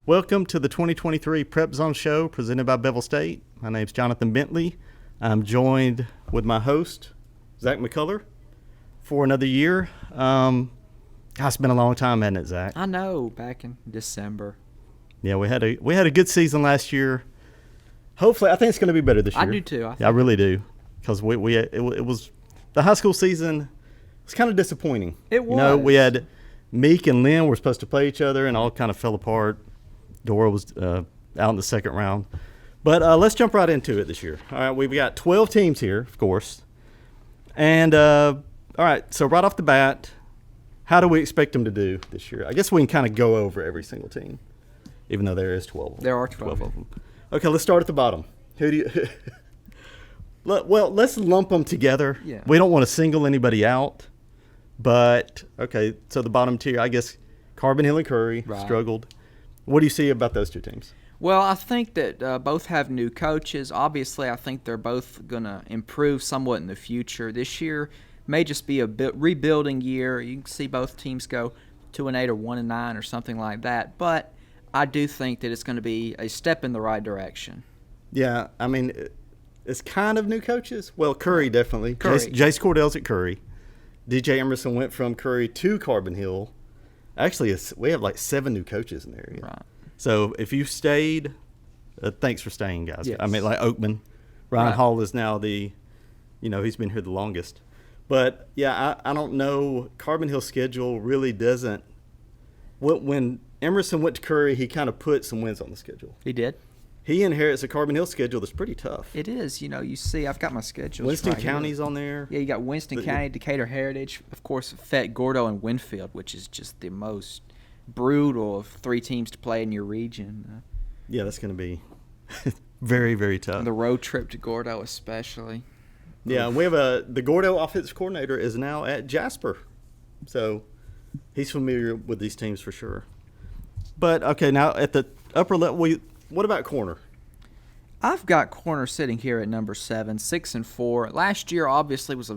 Welcome to the 2023 PrepZone show presented by Bevill State. My name's Johnathan Bentley. I'm joined with my host, Zach McCullar, for another year. It's been a long time, hasn't it, Zach? I know, back in December. Yeah, we had a good season last year. Hopefully, I think it's going to be better this year. I do too. I really do, because it was the high school season. It's kind of disappointing. It was. You know, we had Meek and Lynn were supposed to play each other, and all kind of fell apart. Dora was out in the second round. But let's jump right into it this year. All right, we've got 12 teams here, of course. And, all right, so right off the bat, how do we expect them to do this year? I guess we can kind of go over every single team, even though there is 12 of them. There are 12 of them. Okay, let's start at the bottom. Who do you Well, let's lump them together. Yeah. We don't want to single anybody out. But, okay, so the bottom tier, I guess Carbon Hill and Curry struggled. What do you see about those two teams? Well, I think that both have new coaches. Obviously, I think they're both going to improve somewhat in the future. This year may just be a rebuilding year. You can see both teams go 2-8 or 1-9 or something like that. But I do think that it's going to be a step in the right direction. Yeah, I mean, it's kind of new coaches. Well, Curry definitely. Curry. Jace Cordell's at Curry. DJ Emerson went from Curry to Carbon Hill. Actually, we have like 7 new coaches in the area. Right. So if you stayed, thanks for staying, guys. Yes. I mean, like Oakman. Ryan Hall is now he's been here the longest. But, yeah, I don't know. Carbon Hill's schedule really doesn't. When Emerson went to Curry, he kind of put some wins on the schedule. He did. He inherits a Carbon Hill schedule that's pretty tough. It is. You know, you see, I've got my schedule. Winston County's on there. Yeah, you got Winston County, Decatur Heritage, of course, Fayette, Gordo, and Winfield, which is just the most brutal of 3 teams to play in your region. Yeah, that's going to be very, very tough. The road trip to Gordo especially. Yeah, we have the Gordo offensive coordinator is now at Jasper. So he's familiar with these teams for sure. But, okay, now at the upper level, what about corner? I've got corner sitting here at number 7, 6-4. Last year, obviously, was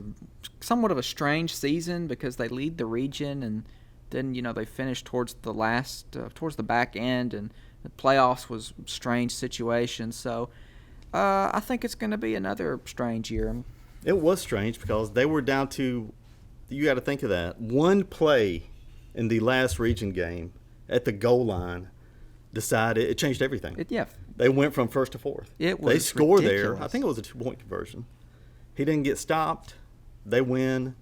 somewhat of a strange season because they lead the region, and then they finished towards the back end, and the playoffs was a strange situation. So I think it's going to be another strange year. It was strange because they were down to, you got to think of that, one play in the last region game at the goal line. It changed everything. They went from first to fourth. They score ridiculous. there. I think it was a 2-point conversion. He didn't get stopped. They win.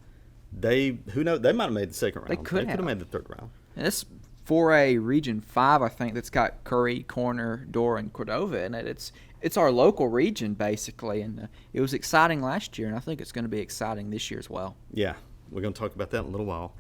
Who knows? They might have made the second round. They could have made the third round. And it's for a Region 5, I think, that's got Curry, Corner, Dora, and Cordova in it. It's our local region, basically, and it was exciting last year, and I think it's going to be exciting this year as well. Yeah, we're going to talk about that in a little while.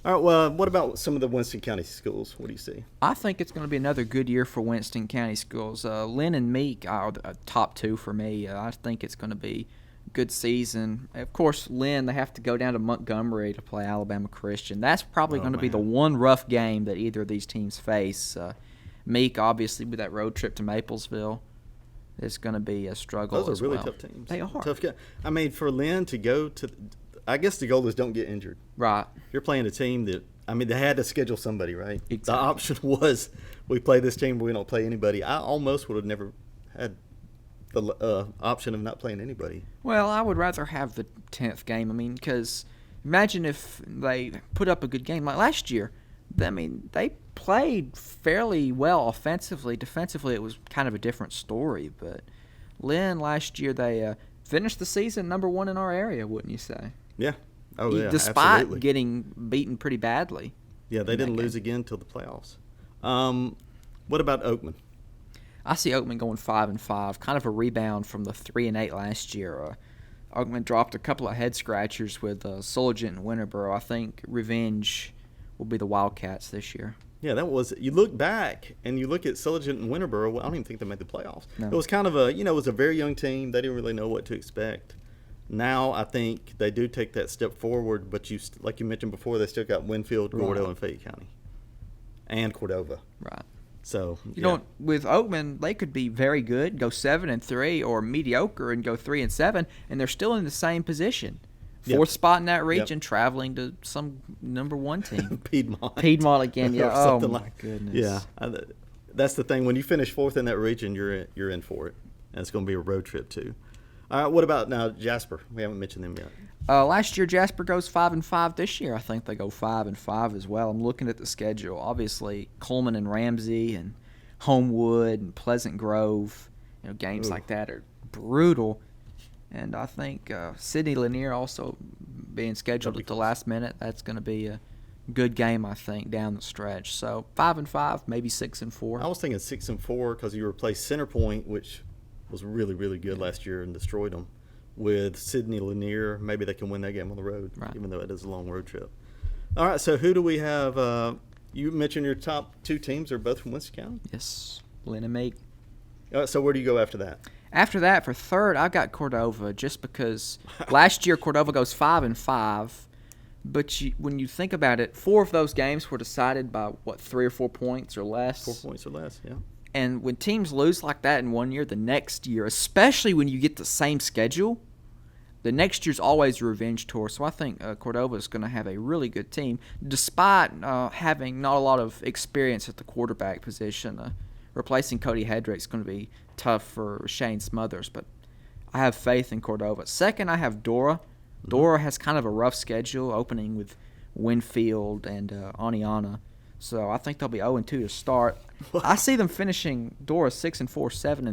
All right, well, what about some of the Winston County schools? What do you see? I think it's going to be another good year for Winston County schools. Lynn and Meek are the top 2 for me. I think it's going to be a good season. Of course, Lynn, they have to go down to Montgomery to play Alabama Christian. That's probably going to be the one rough game that either of these teams face. Meek, obviously, with that road trip to Maplesville, is going to be a struggle. Those are really tough teams. They are. Tough. I mean, for Lynn to go to – I guess the goal is don't get injured. Right. You're playing a team that – I mean, they had to schedule somebody, right? Exactly. The option was we play this team, but we don't play anybody. I almost would have never had the option of not playing anybody. Well, I would rather have the 10th game. I mean, because imagine if they put up a good game like last year. I mean, they played fairly well offensively. Defensively, it was kind of a different story. But Lynn, last year, they finished the season number 1 in our area, wouldn't you say? Yeah. Oh, yeah, despite absolutely. getting beaten pretty badly. Yeah, they didn't lose again until the playoffs. What about Oakman? I see Oakman going 5-5, kind of a rebound from the 3-8 last year. Oakman dropped a couple of head scratchers with Sulligent and Winterboro. I think revenge will be the Wildcats this year. Yeah, that was – you look back and you look at Sulligent and Winterboro. Well, I don't even think they made the playoffs. No. It was kind of it was a very young team. They didn't really know what to expect. Now I think they do take that step forward, but like you mentioned before, they still got Winfield, Gordo, and Fayette County, and Cordova. Right. So you know, with Oakman, they could be very good, go 7-3, or mediocre and go 3-7, and they're still in the same position. Fourth spot in that region, traveling to some number 1 team. Piedmont. Piedmont again, yeah. Oh, my goodness. Yeah. that's the thing. When you finish fourth in that region, you're in for it, and it's going to be a road trip too. All right, what about now Jasper? We haven't mentioned them yet. Last year Jasper goes 5-5. This year I think they go 5-5 as well. I'm looking at the schedule. Obviously Coleman and Ramsey and Homewood and Pleasant Grove. Games like that are brutal. And I think Sidney Lanier also being scheduled at the last minute. That's going to be a good game, I think, down the stretch. So 5-5, maybe 6-4. I was thinking 6-4 because you replaced Centerpoint, which was really, really good last year and destroyed them, with Sidney Lanier. Maybe they can win that game on the road, even though it is a long road trip. All right, so who do we have? You mentioned your top two teams are both from Winston County? Yes, Lynn and Meek. So where do you go after that? After that, for third, I've got Cordova, just because last year Cordova goes 5-5. But when you think about it, 4 of those games were decided by, 3 or 4 points or less? 4 points or less, yeah. And when teams lose like that in one year, the next year, especially when you get the same schedule, the next year's always a revenge tour. So I think Cordova is going to have a really good team, despite having not a lot of experience at the quarterback position. Replacing Cody Hedrick is going to be tough for Shane Smothers, but I have faith in Cordova. Second, I have Dora. Dora has kind of a rough schedule, opening with Winfield and Aniana. So I think they'll be 0-2 to start. I see them finishing Dora 6-4,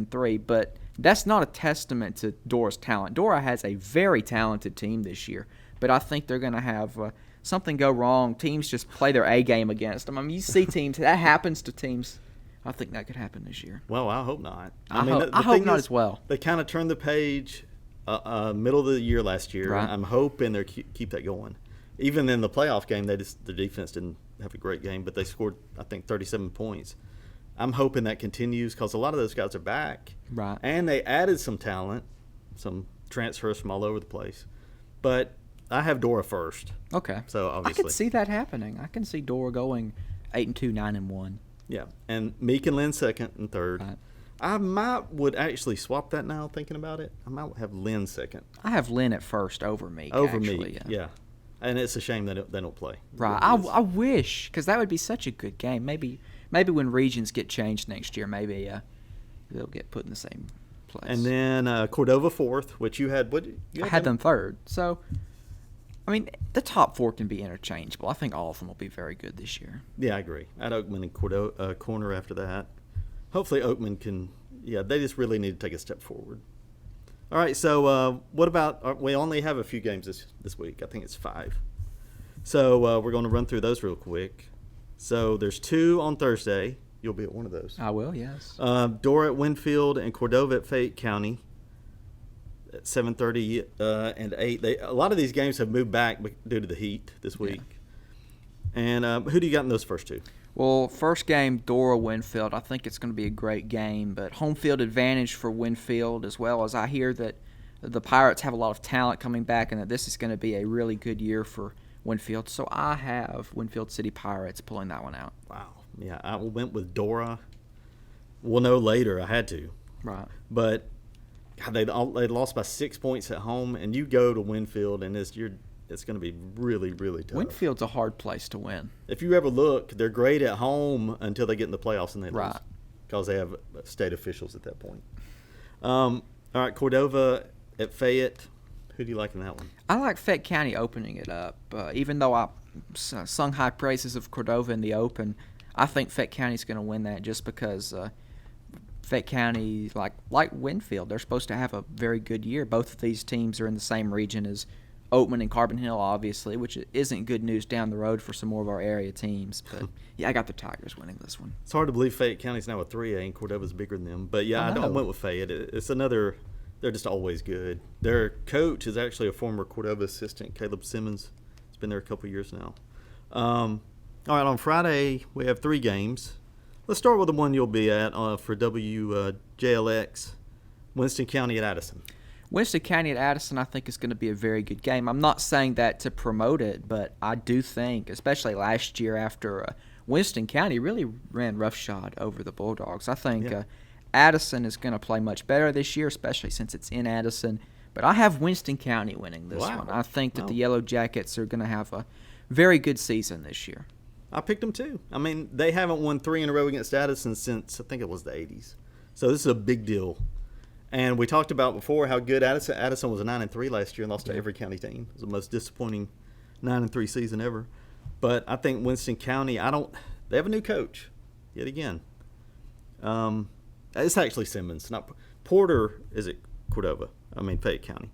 7-3, but that's not a testament to Dora's talent. Dora has a very talented team this year, but I think they're going to have something go wrong. Teams just play their A game against them. I mean, you see teams, that happens to teams. I think that could happen this year. Well, I hope not. I hope not as well. They kind of turned the page middle of the year last year. Right. I'm hoping they keep that going. Even in the playoff game, the defense didn't have a great game, but they scored, I think, 37 points. I'm hoping that continues because a lot of those guys are back. Right. And they added some talent, some transfers from all over the place. But I have Dora first. Okay. So obviously. I can see that happening. I can see Dora going 8-2, 9-1. Yeah. And Meek and Lynn second and third. Right. I would actually swap that now, thinking about it. I might have Lynn second. I have Lynn at first over Meek. Over actually, Meek, yeah. And it's a shame that they don't play. Right. I wish, because that would be such a good game. Maybe when regions get changed next year, maybe they'll get put in the same place. And then Cordova fourth, which you had. I had them third. So, I mean, the top 4 can be interchangeable. I think all of them will be very good this year. Yeah, I agree. I had Oakman and Cordova corner after that. Hopefully Oakman can. Yeah, they just really need to take a step forward. All right, so what about – we only have a few games this week. I think it's 5. So we're going to run through those real quick. So there's 2 on Thursday. You'll be at one of those. I will, yes. Dora at Winfield and Cordova at Fayette County at 7:30 and 8. A lot of these games have moved back due to the heat this week. Yeah. And who do you got in those first 2? Well, first game, Dora Winfield. I think it's going to be a great game, but home field advantage for Winfield, as well as I hear that the Pirates have a lot of talent coming back and that this is going to be a really good year for Winfield. So I have Winfield City Pirates pulling that one out. Wow. Yeah, I went with Dora. We'll know later. I had to. Right. But God, they lost by 6 points at home, and you go to Winfield, and it's going to be really, really tough. Winfield's a hard place to win. If you ever look, they're great at home until they get in the playoffs and they lose. Because they have state officials at that point. All right, Cordova at Fayette. Who do you like in that one? I like Fayette County opening it up. Even though I sung high praises of Cordova in the Open, I think Fayette County's going to win that just because Fayette County, like Winfield, they're supposed to have a very good year. Both of these teams are in the same region as Oatman and Carbon Hill, obviously, which isn't good news down the road for some more of our area teams. But, yeah, I got the Tigers winning this one. It's hard to believe Fayette County's now a 3A and Cordova's bigger than them. But, yeah, I went with Fayette. It's another – they're just always good. Their coach is actually a former Cordova assistant, Caleb Simmons. He's been there a couple years now. All right, on Friday we have 3 games. Let's start with the one you'll be at for WJLX, Winston County at Addison. Winston County at Addison, I think, is going to be a very good game. I'm not saying that to promote it, but I do think, especially last year after Winston County really ran roughshod over the Bulldogs, I think Addison is going to play much better this year, especially since it's in Addison. But I have Winston County winning this one. I think that the Yellow Jackets are going to have a very good season this year. I picked them too. I mean, they haven't won 3 in a row against Addison since I think it was the 80s. So this is a big deal. And we talked about before how good Addison was a 9-3 last year and lost to every county team. It was the most disappointing 9-3 season ever. But I think Winston County, they have a new coach yet again. It's actually Simmons, not Porter. Is it Cordova? I mean Fayette County.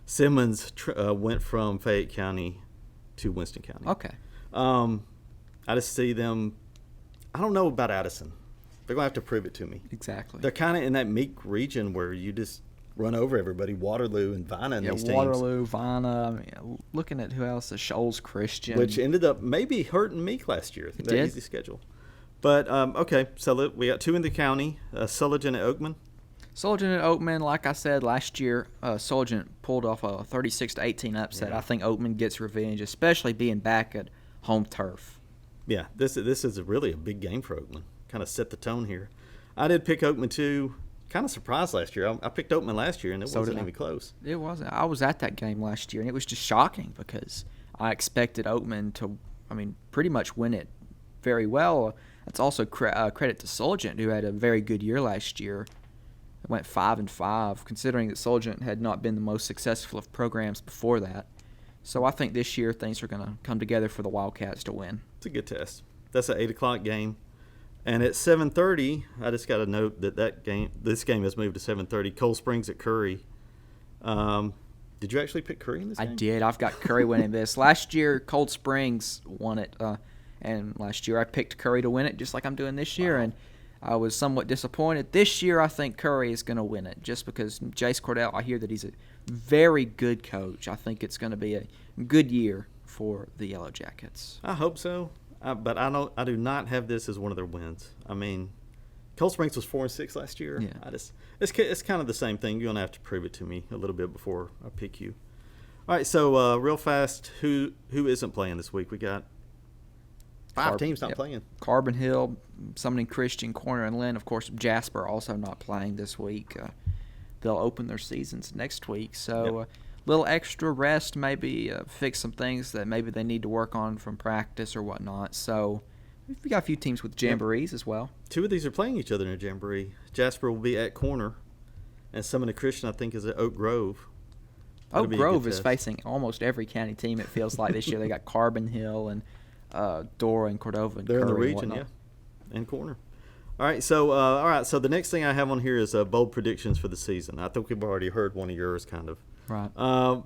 Simmons went from Fayette County to Winston County. Okay. I just see them. I don't know about Addison. They're going to have to prove it to me. Exactly. They're kind of in that meek region where you just run over everybody. Waterloo and Vina and these teams. Waterloo, Vina. I mean, looking at who else, the Shoals Christian. Which ended up maybe hurting Meek last year. That easy schedule. But, okay, so we got 2 in the county, Sullivan and Oakman. Sullivan and Oakman, like I said last year, Sullivan pulled off a 36-18 upset. Yeah. I think Oakman gets revenge, especially being back at home turf. Yeah, this is really a big game for Oakman. Kind of set the tone here. I did pick Oakman too. Kind of surprised last year. I picked Oakman last year, and it wasn't even close. It wasn't. I was at that game last year, and it was just shocking because I expected Oakman to, pretty much win it very well. That's also credit to Sullivan, who had a very good year last year. It went 5-5, considering that Sullivan had not been the most successful of programs before that. So I think this year things are going to come together for the Wildcats to win. It's a good test. That's an 8 o'clock game. And at 7:30, I just got to note that this game has moved to 7:30. Cold Springs at Curry. Did you actually pick Curry in this game? I did. I've got Curry winning this. Last year, Cold Springs won it, and last year I picked Curry to win it, just like I'm doing this year, and I was somewhat disappointed. This year, I think Curry is going to win it, just because Jace Cordell, I hear that he's a very good coach. I think it's going to be a good year for the Yellow Jackets. I hope so. But I do not have this as one of their wins. I mean, Cold Springs was 4-6 last year. Yeah. It's kind of the same thing. You're gonna have to prove it to me a little bit before I pick you. All right, so real fast, who isn't playing this week? We got 5 teams not playing. Carbon Hill, Sumiton Christian, Corner, and Lynn. Of course, Jasper also not playing this week. They'll open their seasons next week, so. Little extra rest, maybe fix some things that maybe they need to work on from practice or whatnot. So we've got a few teams with jamborees as well. 2 of these are playing each other in a jamboree. Jasper will be at Corner, and Summit Christian, I think, is at Oak Grove. Oak Grove is facing almost every county team, it feels like, this year. They got Carbon Hill and Dora and Cordova and They're Curry in the region, and Corner. All right, so the next thing I have on here is bold predictions for the season. I think we've already heard one of yours, kind of. Right.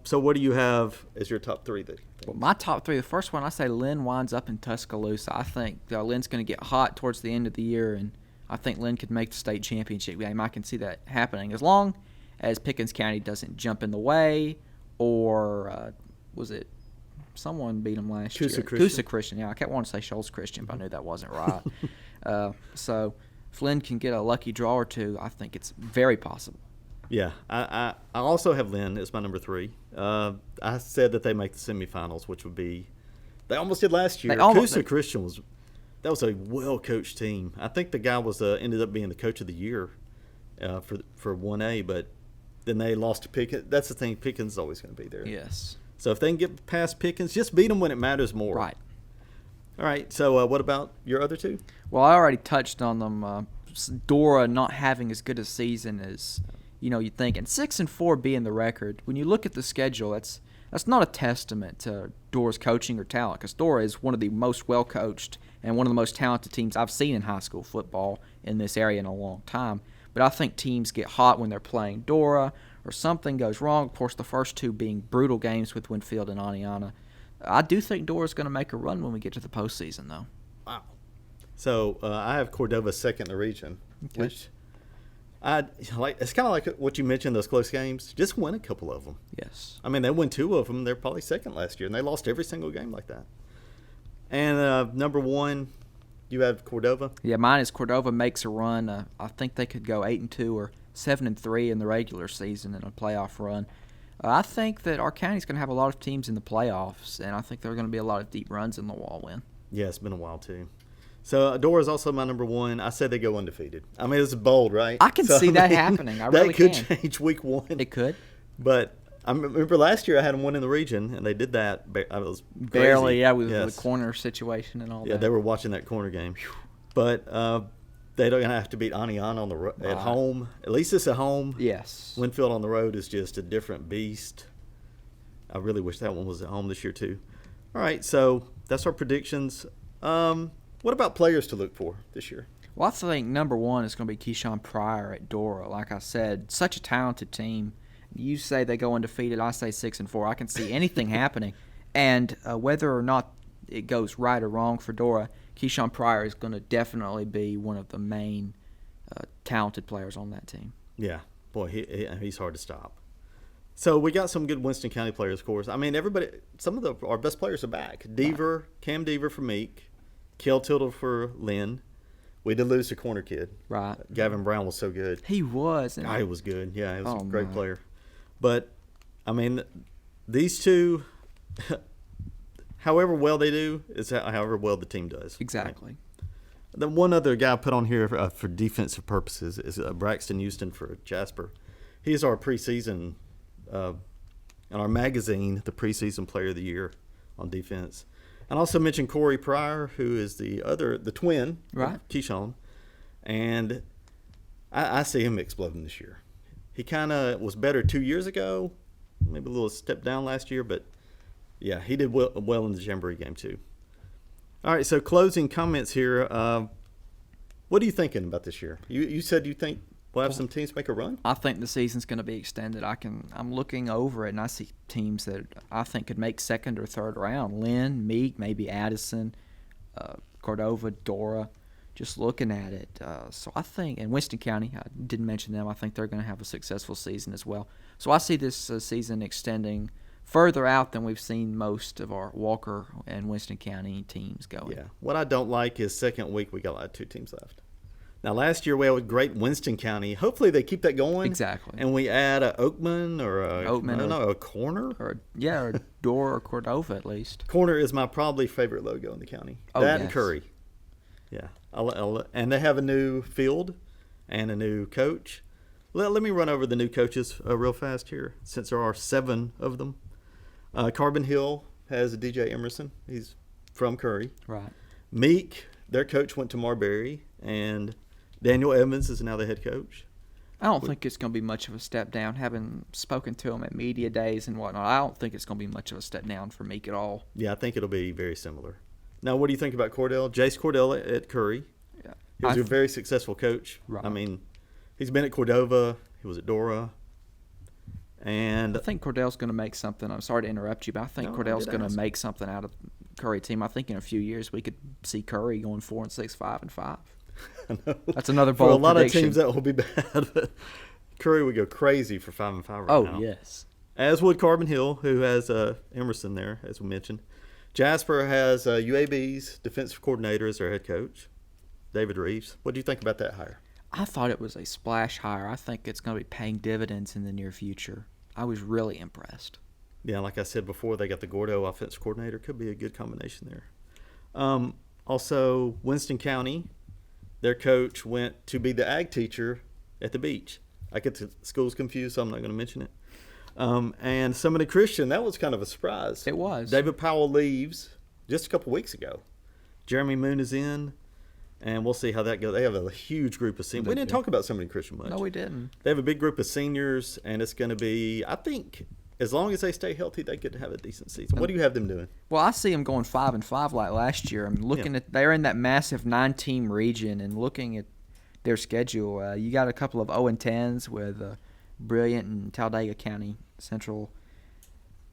So what do you have as your top 3 then? Well, my top 3, the first one, I say Lynn winds up in Tuscaloosa. I think Lynn's going to get hot towards the end of the year, and I think Lynn could make the state championship game. I can see that happening as long as Pickens County doesn't jump in the way, or was it someone beat them last year? Coosa Christian. Yeah, I kept wanting to say Shoals Christian, but I knew that wasn't right. So if Lynn can get a lucky draw or 2, I think it's very possible. Yeah, I also have Lynn as my number 3. I said that they make the semifinals, which would be – they almost did last year. Coosa Christian was – that was a well-coached team. I think the guy was ended up being the coach of the year for 1A, but then they lost to Pickens. That's the thing. Pickens is always going to be there. Yes. So if they can get past Pickens, just beat them when it matters more. Right. All right, so what about your other 2? Well, I already touched on them. Dora not having as good a season as – you'd think, and 6-4 being the record. When you look at the schedule, that's not a testament to Dora's coaching or talent, because Dora is one of the most well-coached and one of the most talented teams I've seen in high school football in this area in a long time. But I think teams get hot when they're playing Dora or something goes wrong. Of course, the first 2 being brutal games with Winfield and Aniana. I do think Dora's going to make a run when we get to the postseason, though. Wow. So I have Cordova second in the region, which – it's kind of like what you mentioned, those close games. Just win a couple of them. Yes. I mean, they won 2 of them. They're probably second last year, and they lost every single game like that. And number 1, you have Cordova. Yeah, mine is Cordova makes a run. I think they could go 8-2 or 7-3 in the regular season in a playoff run. I think that our county's going to have a lot of teams in the playoffs, and I think there are going to be a lot of deep runs in the wall win. Yeah, it's been a while too. So Dora is also my number 1. I said they go undefeated. I mean, it's bold, right? I can see that happening. I really can. That could change week 1. It could. But I remember last year I had them one in the region, and they did that. I was Barely, crazy. yeah, with Yes. the corner situation and all Yeah, that. they were watching that corner game. But they don't have to beat Aniana on at Right. home. At least it's at home. Yes. Winfield on the road is just a different beast. I really wish that one was at home this year too. All right, so that's our predictions. What about players to look for this year? Well, I think number one is going to be Keyshawn Pryor at Dora. Like I said, such a talented team. You say they go undefeated. I say 6-4. I can see anything happening. And whether or not it goes right or wrong for Dora, Keyshawn Pryor is going to definitely be one of the main talented players on that team. Yeah, boy, he's hard to stop. So we got some good Winston County players, of course. I mean, some of our best players are back. Deaver, Cam Deaver for Meek, Kel Tilda for Lynn. We did lose the corner kid. Right. Gavin Brown was so good. He was. God, he was good. Yeah, he was a great my. player. But, I mean, these two, however well they do, is however well the team does. Exactly. Right? The one other guy I put on here for defensive purposes is Braxton Houston for Jasper. He's our preseason, in our magazine, the preseason player of the year on defense. And I also mentioned Corey Pryor, who is the twin, Right. Keyshawn. And I see him exploding this year. He kind of was better 2 years ago, maybe a little step down last year, but yeah, he did well in the Jamboree game too. All right, so closing comments here. What are you thinking about this year? You said you think we'll have some teams make a run? I think the season's going to be extended. I'm looking over it, and I see teams that I think could make second or third round. Lynn, Meek, maybe Addison, Cordova, Dora. Just looking at it. So I think, and Winston County, I didn't mention them. I think they're going to have a successful season as well. So I see this season extending further out than we've seen most of our Walker and Winston County teams going. Yeah. What I don't like is second week we got like 2 teams left. Now, last year we had a great Winston County. Hopefully they keep that going. Exactly. And we add a Oakman or a Corner. Or Dora or Cordova at least. Corner is my probably favorite logo in the county. Oh, that and yes. Curry. Yeah. And they have a new field and a new coach. Let me run over the new coaches real fast here, since there are 7 of them. Carbon Hill has DJ Emerson. He's from Curry. Right. Meek, their coach went to Marbury, and Daniel Evans is now the head coach. I don't think it's going to be much of a step down. Having spoken to him at media days and whatnot, I don't think it's going to be much of a step down for Meek at all. Yeah, I think it'll be very similar. Now, what do you think about Cordell? Jace Cordell at Curry. Yeah. He was a very successful coach. Right. I mean, he's been at Cordova. He was at Dora. And I think Cordell's going to make something. I'm sorry to interrupt you, but I think Cordell's going to make something out of Curry team. I think in a few years we could see Curry going 4-6, 5-5. I know. That's another For a bold lot prediction. of teams, that will be bad. But Curry would go crazy for 5-5 right now. Oh, yes. As would Carbon Hill, who has Emerson there, as we mentioned. Jasper has UAB's defensive coordinator as their head coach, David Reeves. What do you think about that hire? I thought it was a splash hire. I think it's going to be paying dividends in the near future. I was really impressed. Yeah, like I said before, they got the Gordo offensive coordinator. Could be a good combination there. Also, Winston County, their coach went to be the ag teacher at the beach. I get the schools confused, so I'm not going to mention it. And Sumiton Christian, that was kind of a surprise. It was. David Powell leaves just a couple weeks ago. Jeremy Moon is in, and we'll see how that goes. They have a huge group of seniors. We didn't talk about Sumiton Christian much. No, we didn't. They have a big group of seniors, and it's going to be, I think, as long as they stay healthy, they could have a decent season. What do you have them doing? Well, I see them going 5-5 like last year. I'm looking at they're in that massive 9-team region, and looking at their schedule, you got a couple of 0-10s with Brilliant and Talladega County Central,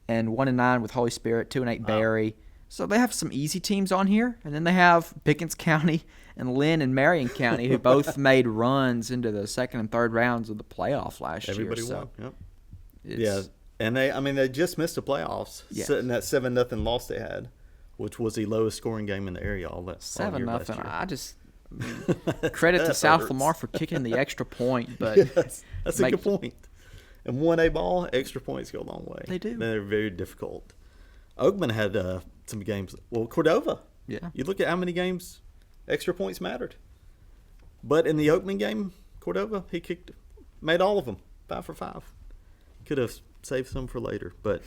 and 1-9 with Holy Spirit, 2-8 Berry. So they have some easy teams on here, and then they have Pickens County and Lynn and Marion County, who both made runs into the second and third rounds of the playoff last Everybody year. won. Yep. Yeah, And they just missed the playoffs, sitting that 7-0 loss they had, which was the lowest scoring game in the area all year 7-0. last I credit to South hurts. Lamar for kicking the extra point, but Yes, that's a good point. And 1A ball, extra points go a long way. They do. They're very difficult. Oakman had some games. Well, Cordova. Yeah. You look at how many games extra points mattered. But in the Oakman game, Cordova, he made all of them 5 for 5. Could have save some for later. But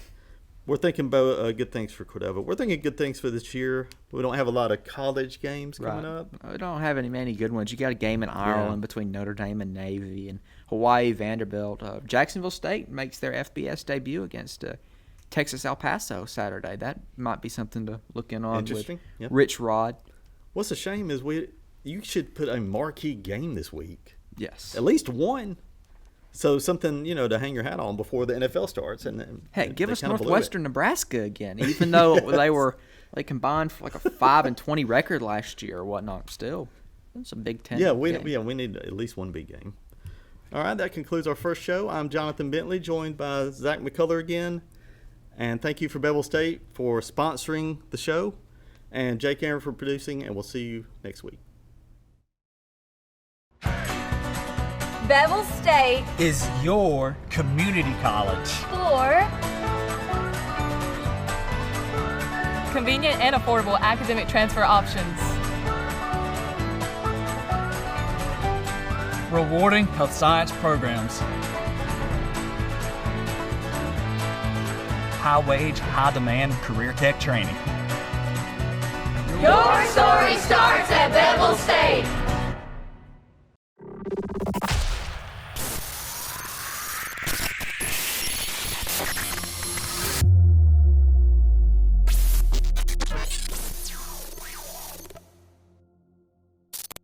we're thinking about good things for Cordova. We're thinking good things for this year. We don't have a lot of college games coming up. We don't have many good ones. You got a game in Ireland between Notre Dame and Navy, and Hawaii, Vanderbilt. Jacksonville State makes their FBS debut against Texas El Paso Saturday. That might be something to look in on. Interesting. With Rich Rod. What's a shame is you should put a marquee game this week. Yes. At least one. So something, to hang your hat on before the NFL starts. And Heck, give us Northwestern Nebraska again, even though they combined for like a 5-20 record last year or whatnot. Still, it's a Big Ten. We need at least one big game. All right, that concludes our first show. I'm Johnathan Bentley, joined by Zach McCullar again, and thank you for Bevill State for sponsoring the show, and Jake Aaron for producing. And we'll see you next week. Bevill State is your community college. For convenient and affordable academic transfer options. Rewarding health science programs. High wage, high demand career tech training. your story starts at Bevill State.